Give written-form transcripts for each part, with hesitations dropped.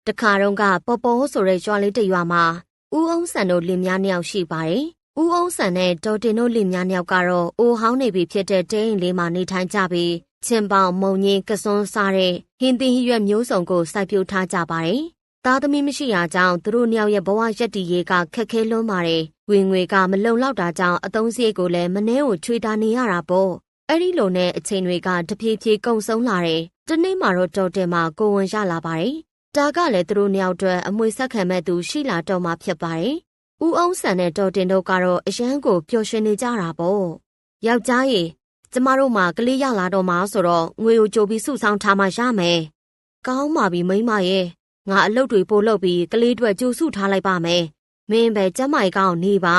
တခါတော့ကပေါ်ပေါ်ဆိုတဲ့ရွာလေးတစ်ရွာမှာဦးအောင်ဆန်တို့လင်မယားနှစ်ယောက်ရှိပါတယ်။ဦးအောင်ဆန်နဲ့ဒေါ်တင်တို့လင်မယားနှစ်ယောက်ကတော့အိုဟောင်းနေပြီဖြစ်တဲ့တဲအိမ်လေးမှာနေထိုင်ကြပြီးချင်းပေါင်မုံညင်းကစွန်းစားတဲ့ဟင်းသီးဟရွက်မျိုးစုံကိုစိုက်ပျိုးထားကြပါတယ်။သားသမီးမရှိတာကြောင့်သူတို့နှစ်ယောက်ရဲ့ဘဝရက်တည်ရေးကခက်ခဲလွန်းပါတယ်။ဝင်ငွေကမလုံလောက်တာကြောင့်အသုံးစရိတ်ကိုလည်းမနှဲကိုချွေတာနေရတာပေါ့။အဲ့ဒီလိုနဲ့အချိန်တွေကတဖြည်းဖြည်းကုန်ဆုံးလာတယ်။ဒီနေ့မှာတော့ဒေါ်တင်မှာကိုဝင်ရလာပါတယ်။ဒါကလည်းသူတို့နှစ်ယောက်အတွက်အမွေဆက်ခံမဲ့သူရှိလာတော့မှဖြစ်ပါတယ်။ဦးအောင်ဆန်နဲ့ဒေါ်တင်တို့ကတော့အရန်ကိုပျော်ရွှင်နေကြတာပေါ့။ယောက်ျားရေကျမတို့မှာကလေးရလာတော့မှဆိုတော့ငွေကိုကြိုပြီးစုဆောင်းထားမှရမယ်။ကောင်းပါပြီမိမရဲ့ငါအလုပ်တွေပို့လုပ်ပြီးကလေးတွေကြိုစုထားလိုက်ပါမယ်။မင်းပဲကျမကြီးကောင်းနေပါ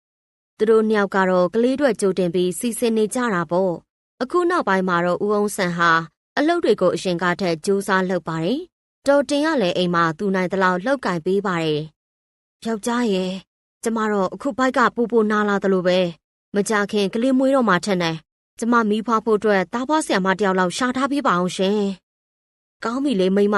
။သူတို့နှစ်ယောက်ကတော့ကလေးတွေကြိုတင်ပြီးစီစဉ်နေကြတာပေါ့။အခုနောက်ပိုင်းမှာတော့ဦးအောင်ဆန်ဟာအလုပ်တွေကိုအရင်ကထက်ကြိုးစားလုပ်ပါတယ်။ဒေါ်တင်ကလည်းအိမ်မှာသူနိုင်တဲ့လောက်လှုပ်ကင်ပေးပါတယ်။ယောက်ျားရဲ့ကျမတော့အခုဘိုက်ကပူပူနာလာတယ်လို့ပဲမကြခင်ကလေးမွေးတော့မှထက်နေကျမမီးဖွားဖို့အတွက်တားဖွားဆရာမတယောက်လောက်ရှာထားပေးပါအောင်ရှင်။ကောင်းပြီလေမိမ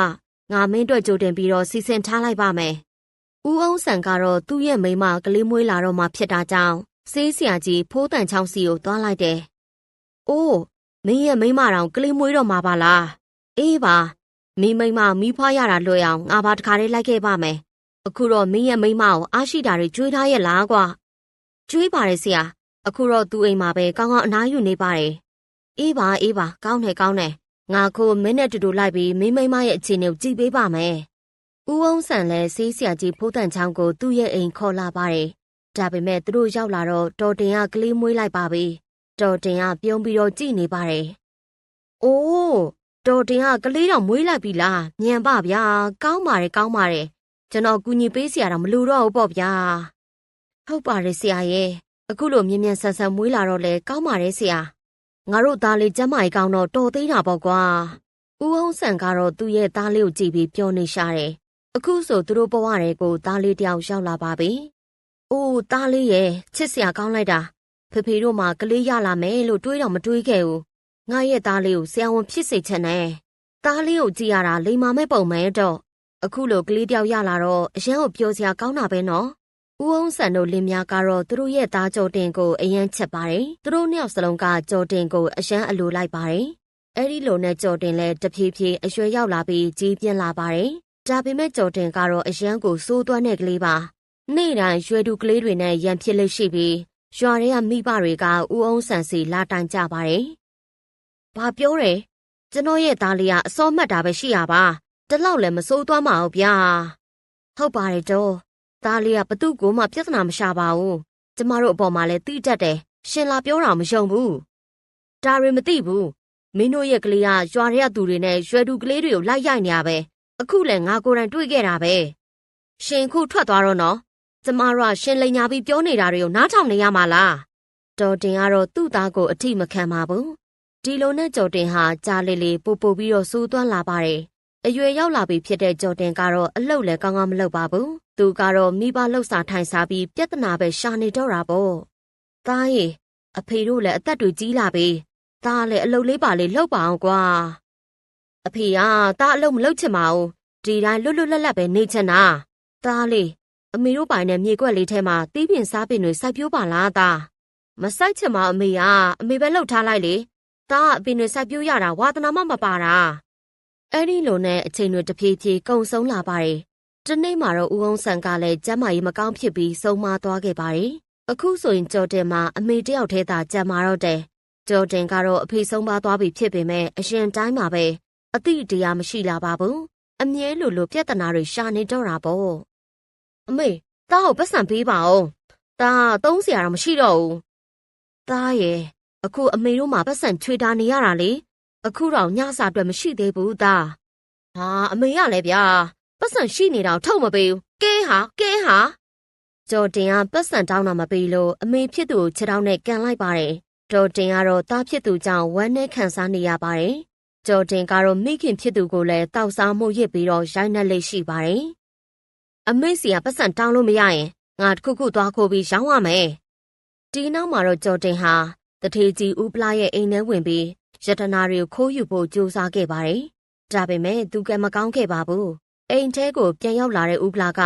ငါမင်းအတွက်ကြိုတင်ပြီးတော့စီစဉ်ထားလိုက်ပါမယ်။ဦးအောင်ဆန်ကတော့သူ့ရဲ့မိမကလေးမွေးလာတော့မှဖြစ်တာကြောင့်ဆေးဆရာကြီးဖိုးတန်ချောင်းစီကိုသွားလိုက်တယ်။အိုးမင်းရဲ့မိမတောင်ကလေးမွေးတော့မှာပါလား။အေးပါမိမမီးဖွားရတာလွယ်အောင်ငါဘာတခါလေးလိုက်ခဲ့ပါမယ်။အခုတော့မင်းရဲ့မိမကိုအားရှိတာတွေကြွေးထားရဲ့လားကွာ။ကြွေးပါတယ်ဆရာ။အခုတော့သူ့အိမ်မှာပဲကောင်းကောင်းအနားယူနေပါတယ်။အေးပါကောင်းတယ်။ငါခိုမင်းနဲ့တူတူလိုက်ပြီးမင်းမိမရဲ့အခြေအနေကိုကြည့်ပေးပါမယ်။ဦးအောင်ဆန်လည်းဆေးဆရာကြီးဖိုးတန်ချောင်းကိုသူ့ရဲ့အိမ်ခေါ်လာပါတယ်။ဒါပေမဲ့သူတို့ရောက်လာတော့ဒေါ်တင်ကကလေးမွေးလိုက်ပါပြီ။ဒေါ်တင်ကပြုံးပြီးတော့ကြည့်နေပါတယ်။အိုးဒေါ်တင်ကကလေးတော့မွေးလိုက်ပြီလား။မြန်ပါဗျာ။ကောင်းပါတယ်။ကျွန်တော်ကူညီပေးစရာတော့မလိုတော့ဘူးပေါ့ဗျာ။ဟုတ်ပါတယ်ဆရာရဲ့။အခုလိုမြန်ဆန်မွေးလာတော့လေကောင်းပါတယ်ဆရာ။ငါတို့သားလေးကျမ်းမာရေးကောင်းတော့တော်သေးတာပေါ့ကွာ။ဦးအောင်ဆန်ကတော့သူ့ရဲ့သားလေးကိုကြည့်ပြီးပြောနေရှာတယ်။အခုဆိုသူတို့ဘဝတွေကိုသားလေးတယောက်ရောက်လာပါပြီ။အိုးသားလေးရဲ့ချစ်စရာကောင်းလိုက်တာ။ဖေတို့မှကလေးရလာမယ်လို့တွေးတော့မတွေးခဲ့ဘူး။ငါရဲ့သားလေးကိုဆရာဝန်ဖြစ်စေချင်တယ်။သားလေးကိုကြည့်ရတာလိမ္မာမဲ့ပုံမဲတော့အခုလိုကလေးတယောက်ရလာတော့အရန်ကိုပြောစရာကောင်းတာပဲနော်။ဦးအောင်ဆန်တို့လင်မယားကတော့သူတို့ရဲ့သားကြော်တင်ကိုအရန်ချက်ပါတယ်။သူတို့နှစ်ယောက်စလုံးကကြော်တင်ကိုအရန်အလိုလိုက်ပါတယ်။အဲ့ဒီလိုနဲ့ကြော်တင်လည်းတဖြည်းဖြည်းအရွယ်ရောက်လာပြီးကြီးပြင်းလာပါတယ်။ဒါပေမဲ့ကြော်တင်ကတော့အရန်ကိုစိုးသွမ်းတဲ့ကလေးပါ။နေ့တိုင်းရွယ်တူကလေးတွေနဲ့ရန်ဖြစ်လို့ရှိပြီးရွာထဲကမိဘတွေကဦးအောင်ဆန်စီလာတိုင်ကြပါတယ်။ဘာပြောတယ်။ကျွန်တော်ရဲ့သားလေးကအစောမှတ်တာပဲရှိရပါ။တလောက်လည်းမစိုးသွားမအောင်ဗျာ။ဟုတ်ပါတယ်တော့။သားလေးကဘသူ့ကိုမှပြဿနာမရှာပါဘူး။ကျမတို့အပေါ်မှာလည်းတိတတ်တယ်။ရှင်လာပြောတာမယုံဘူး။ဒါတွေမသိဘူး။မင်းတို့ရဲ့ကလေးကရွာထဲကသူတွေနဲ့ရွယ်တူကလေးတွေကိုလိုက်ရိုက်နေရပဲ။အခုလည်းငါကိုယ်တိုင်တွေ့ခဲ့တာပဲ။ရှင်ခုထွက်သွားတော့နော်။ကျမတို့ကရှင်လိန်ညာပြီးပြောနေတာတွေကိုနားထောင်နေရမှာလား။ဒေါ်တင်ကတော့သူ့သားကိုအထိမခံပါဘူး။ဒီလိုနဲ့ကျော်တင်ဟာကြားလေးပို့ပြီးတော့စိုးသွမ်းလာပါတယ်။အရွယ်ရောက်လာပြီဖြစ်တဲ့ကျော်တင်ကတော့အလုပ်လည်းကောင်းကောင်းမလုပ်ပါဘူး။သူကတော့မိဘလှုပ်စာထိုင်စားပြီးပြဿနာပဲရှာနေတော့တာပေါ့။သားရေအဖေတို့လည်းအသက်တွေကြီးလာပြီ။သားလည်းအလုပ်လေးပါလေးလုပ်ပါအောင်ကွာ။အဖေကသားအလုပ်မလုပ်ချင်ပါဘူး။ဒီတိုင်းလွတ်လပ်ပဲနေချင်တာ။သားလေးအမေတို့ပိုင်တဲ့မြေကွက်လေးထဲမှာတီးပင်စားပင်တွေစိုက်ပျိုးပါလားသား။မစိုက်ချင်ပါအမေပဲလှုပ်ထားလိုက်လေ။သားအပင်တွေစိုက်ပျိုးရတာဝါသနာမှမပါတာ။အဲ့ဒီလိုနဲ့အချိန်တွေတဖြည်းဖြည်းကုန်ဆုံးလာပါတယ်။ဒီနေ့မှာတော့ဦးအောင်ဆန်ကလည်းကျမ်းမာရေးမကောင်းဖြစ်ပြီးဆုံးမသွားခဲ့ပါတယ်။အခုဆိုရင်ကျော်တင်မှာအမေတယောက်တည်းသာကြံမာတော့တယ်။ကျော်တင်ကတော့အဖေဆုံးမသွားပြီဖြစ်ပေမဲ့အရင်တိုင်းမှာပဲအတိတရားမရှိလာပါဘူး။အမြဲလိုပြဿနာတွေရှာနေတော့တာပေါ့။အမေသားကိုပတ်စံပေးပါဦး။သားသုံးစရာတော့မရှိတော့ဘူး။သားရဲ့အခုအမေတို့မှာပတ်စံချွေတာနေရတာလေ။အခုတော့ညစာအတွက်မရှိသေးဘူးသား။ဟာအမေရလဲဗျာပတ်စံရှိနေတာထုတ်မပေးဘူး။ကဲဟာကျော်တင်ကပတ်စံတောင်းတာမပေးလို့အမေဖြစ်သူကိုခြေထောက်နဲ့ကန်လိုက်ပါတယ်။ကျော်တင်ကတော့သားဖြစ်သူကြောင့်ဝမ်းနဲ့ခံစားနေရပါတယ်။ကျော်တင်ကတော့မိခင်ဖြစ်သူကိုလည်းတောက်စားမှုရစ်ပြီးတော့ရိုက်နှက်လေးရှိပါတယ်။အမေစီကပတ်စံတောင်းလို့မရရင်ငါတခုသွားခိုးပြီးရောင်းရမယ်။ဒီနောက်မှာတော့ကျော်တင်ဟာတထေးကြီးဦးပလာရဲ့အိမ်ထဲဝင်ပြီးရတနာတွေကိုခိုးယူဖို့ကြိုးစားခဲ့ပါတယ်။ဒါပေမဲ့သူကမကောင်းခဲ့ပါဘူး အိမ်ထဲကိုပြန်ရောက်လာတဲ့ဦးဖလားက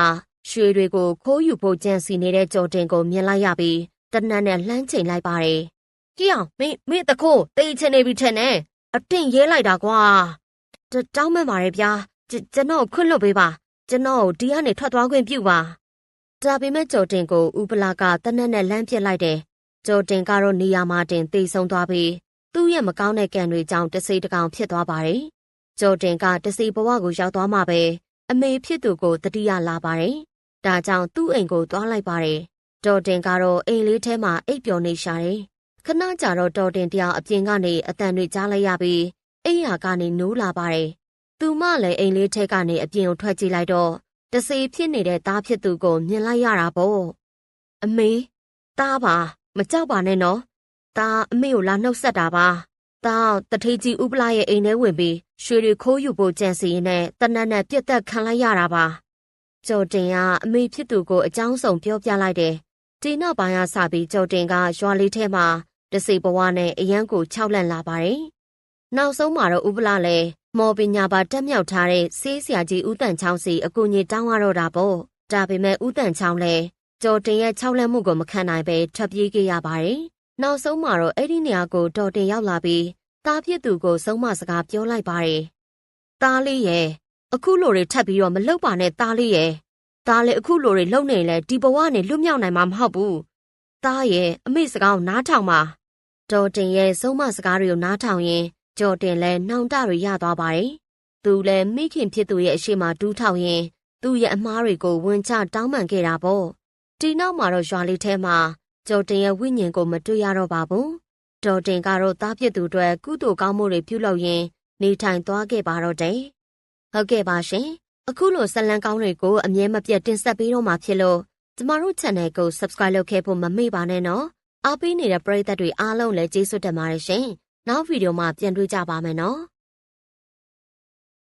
ရွှေတွေကိုခိုးယူဖို့ကြံစီနေတဲ့ကျော်တင်ကိုမြင်လိုက်ရပြီးတနတ်နဲ့လှမ်းချိန်လိုက်ပါတယ်။ကြည့်အောင်မင်းတခိုးတေးချင်နေပြီထင်တယ်။အတင်းရဲလိုက်တာကွာ။တောင်းမှန်ပါတယ်ဗျာ။ကျွန်တော်ခွင့်လွှတ်ပေးပါ။ကျွန်တော်ဒီကနေထွက်သွားခွင့်ပြုပါ။ဒါပေမဲ့ကျော်တင်ကိုဦးဖလားကတနတ်နဲ့လှမ်းပစ်လိုက်တယ်။ကျော်တင်ကတော့နေရာမှာတင်သေဆုံးသွားပြီးသူ့ရဲ့မကောင်းတဲ့ကံတွေကြောင့်တစိတကောင်ဖြစ်သွားပါတယ်။ကျော်တင်ကတစိဘဝကိုရောက်သွားမှပဲအမေဖြစ်သူကိုတတိယလာပါတယ်။ဒါကြောင့်သူ့အိမ်ကိုသွားလိုက်ပါတယ်။တော်တင်ကတော့အိမ်လေးထဲမှာအိပ်ပျော်နေရှာတယ်။ခဏကြာတော့တော်တင်တယောက်အပြင်ကနေအတန်တွေကြားလိုက်ရပြီးအိမ်ယာကနေနိုးလာပါတယ်။သူမလည်းအိမ်လေးထဲကနေအပြင်ကိုထွက်ကြည့်လိုက်တော့တစေဖြစ်နေတဲ့သားဖြစ်သူကိုမြင်လိုက်ရတာပေါ့။အမေသားပါမကြောက်ပါနဲ့နော်။သားအမေကိုလာနှုတ်ဆက်တာပါ။သားတထေးကြီးဥပလာရဲ့အိမ်ထဲဝင်ပြီးရွှေတွေခိုးယူဖို့ကြံစီရင်းနဲ့တနတ်နဲ့ပြက်သက်ခံလိုက်ရတာပါ။ကျော်တင်ကအမေဖြစ်သူကိုအကြောင်းစုံပြောပြလိုက်တယ်။ဒီနောက်ပိုင်းကစပြီးကျော်တင်ကရွာလေးထဲမှာတစိဘဝနဲ့အရန်ကိုခြောက်လန့်လာပါတယ်။နောက်ဆုံးမှာတော့ဥပလာလည်းမော်ပညာပါတက်မြောက်ထားတဲ့ဆေးဆရာကြီးဦးတန်ချောင်းစီအကူကြီးတောင်းရတော့တာပေါ့။ဒါပေမဲ့ဦးတန်ချောင်းလည်းကျော်တင်ရဲ့ခြောက်လန့်မှုကိုမခံနိုင်ပဲထွက်ပြေးခဲ့ရပါတယ်။နောက်ဆုံးမှာတော့အဲ့ဒီနေရာကိုတော်တင်ရောက်လာပြီးသားဖြစ်သူကိုဆုံးမစကားပြောလိုက်ပါတယ်။သားလေးရဲ့အခုလိုတွေထပ်ပြီးတော့မလုပ်ပါနဲ့သားလေးရဲ့သားလေးအခုလိုတွေလုပ်နေလဲဒီဘဝနဲ့လွတ်မြောက်နိုင်မှာမဟုတ်ဘူး။သားရဲ့အမေစကားကိုနားထောင်ပါ။တော်တင်ရဲ့ဆုံးမစကားတွေကိုနားထောင်ရင်ကျော်တင်လည်းနှောင်တတွေရသွားပါတယ်။သူလည်းမိခင်ဖြစ်သူရဲ့အရှိမဒူးထောက်ရင်သူ့ရဲ့အမားတွေကိုဝင်ချတောင်းပန်ခဲ့တာပေါ့။ဒီနောက်မှာတော့ရွာလေးထဲမှာကျော်တင်ရဲ့ဝိညာဉ်ကိုမတွေ့ရတော့ပါဘူး။တော်တင်ကတော့သားဖြစ်သူတွေကုသိုလ်ကောင်းမှုတွေပြုလုပ်ရင်းနေထိုင်သွားခဲ့ပါတော့တယ်။ဟုတ်ကဲ့ပါရှင်။အခုလိုဇာတ်လမ်းကောင်းတွေကိုအမြဲမပြတ်တင်ဆက်ပေးတော့မှာဖြစ်လို့ကျမတို့ channel ကို subscribe လုပ်ခဲ့ဖို့မမေ့ပါနဲ့နော်။အားပေးနေတဲ့ပရိသတ်တွေအားလုံးလည်းကျေးဇူးတင်ပါတယ်ရှင်။နောက်ဗီဒီယိုမှာပြန်တွေ့ကြပါမယ်နော်။